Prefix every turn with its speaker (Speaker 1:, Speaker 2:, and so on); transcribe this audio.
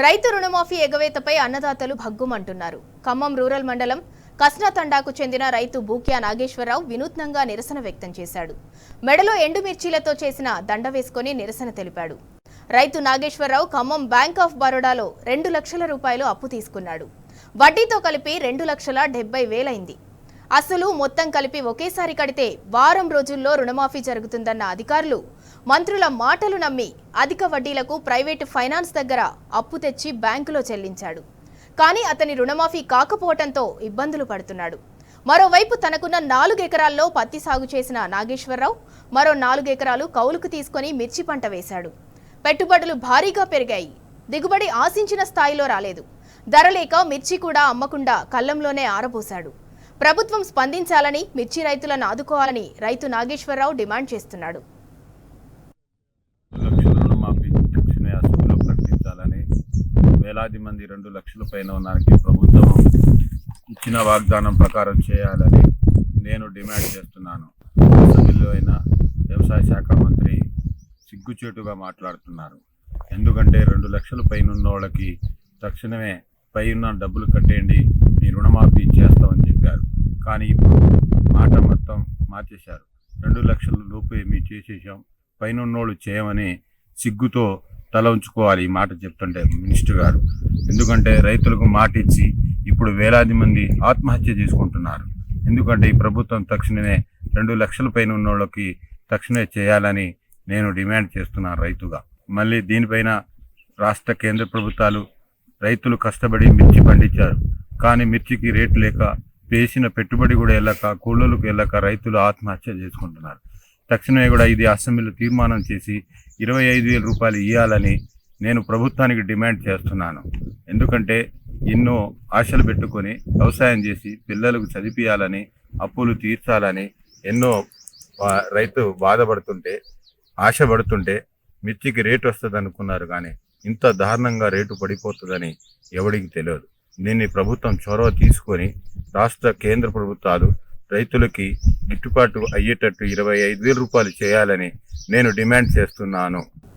Speaker 1: రైతు రుణమాఫీ ఎగవేతపై అన్నదాతలు భగ్గుమంటున్నారు. ఖమ్మం రూరల్ మండలం కస్నాతండాకు చెందిన రైతు బూక్యా నాగేశ్వరరావు వినూత్నంగా నిరసన వ్యక్తం చేశాడు. మెడలో ఎండుమిర్చీలతో చేసిన దండ వేసుకుని నిరసన తెలిపాడు. రైతు నాగేశ్వరరావు ఖమ్మం బ్యాంక్ ఆఫ్ బరోడాలో 2 లక్షల రూపాయలు అప్పు తీసుకున్నాడు. వడ్డీతో కలిపి 2,70,000 అయింది. అసలు మొత్తం కలిపి ఒకేసారి కడితే వారం రోజుల్లో రుణమాఫీ జరుగుతుందన్న అధికారులు, మంత్రుల మాటలు నమ్మి అధిక వడ్డీలకు ప్రైవేటు ఫైనాన్స్ దగ్గర అప్పు తెచ్చి బ్యాంకులో చెల్లించాడు. కానీ అతని రుణమాఫీ కాకపోవడంతో ఇబ్బందులు పడుతున్నాడు. మరోవైపు తనకున్న 4 ఎకరాల్లో పత్తి సాగు చేసిన నాగేశ్వరరావు మరో 4 ఎకరాలు కౌలుకు తీసుకొని మిర్చి పంట వేశాడు. పెట్టుబడులు భారీగా పెరిగాయి. దిగుబడి ఆశించిన స్థాయిలో రాలేదు. ధర లేక మిర్చి కూడా అమ్మకుండా కళ్లంలోనే ఆరబోశాడు. ప్రభుత్వం స్పందించాలని, మిర్చి రైతులను ఆదుకోవాలని రైతు నాగేశ్వరరావు డిమాండ్ చేస్తున్నాడు.
Speaker 2: రుణమాఫీ తక్షణ అసెంబ్లీలో ప్రకటించాలని, వేలాది మంది 2 లక్షల పైన ఉన్నానికి ప్రభుత్వం ఇచ్చిన వాగ్దానం ప్రకారం చేయాలని నేను డిమాండ్ చేస్తున్నాను. అసెంబ్లీలో అయినా వ్యవసాయ శాఖ మంత్రి సిగ్గుచేటుగా మాట్లాడుతున్నారు. ఎందుకంటే 2 లక్షల పైన ఉన్న వాళ్ళకి తక్షణమే పైన డబ్బులు కట్టేయండి, మీ రుణమాఫీ చేస్తామని చెప్పారు. కానీ ఇప్పుడు మాట మొత్తం మార్చేశారు. 2 లక్షల లోపే మీ చేసేసాం, పైన ఉన్నోళ్ళు చేయమని సిగ్గుతో తల ఉంచుకోవాలి ఈ మాట చెప్తుంటే మినిస్టర్ గారు. ఎందుకంటే రైతులకు మాట ఇచ్చి ఇప్పుడు వేలాది మంది ఆత్మహత్య చేసుకుంటున్నారు. ఎందుకంటే ఈ ప్రభుత్వం తక్షణమే 2 లక్షల పైన ఉన్నోళ్ళకి తక్షణమే చేయాలని నేను డిమాండ్ చేస్తున్నాను రైతుగా. మళ్ళీ దీనిపైన రాష్ట్ర కేంద్ర ప్రభుత్వాలు రైతులు కష్టపడి మిర్చి పండించారు. కానీ మిర్చికి రేటు లేక, వేసిన పెట్టుబడి కూడా వెళ్ళక, కూలీలకు వెళ్ళక రైతులు ఆత్మహత్య చేసుకుంటున్నారు. తక్షణమే కూడా ఇది అసెంబ్లీలో తీర్మానం చేసి 25,000 రూపాయలు ఇవ్వాలని నేను ప్రభుత్వానికి డిమాండ్ చేస్తున్నాను. ఎందుకంటే ఎన్నో ఆశలు పెట్టుకొని వ్యవసాయం చేసి పిల్లలకు చదివించాలని, అప్పులు తీర్చాలని ఎన్నో రైతు బాధపడుతుంటే, ఆశపడుతుంటే మిర్చికి రేటు వస్తుంది అనుకున్నారు. కానీ ఇంత దారుణంగా రేటు పడిపోతుందని ఎవడికి తెలియదు. దీన్ని ప్రభుత్వం చొరవ తీసుకొని రాష్ట్ర కేంద్ర ప్రభుత్వాలు రైతులకి గిట్టుబాటు అయ్యేటట్టు 25,000 రూపాయలు చేయాలని నేను డిమాండ్ చేస్తున్నాను.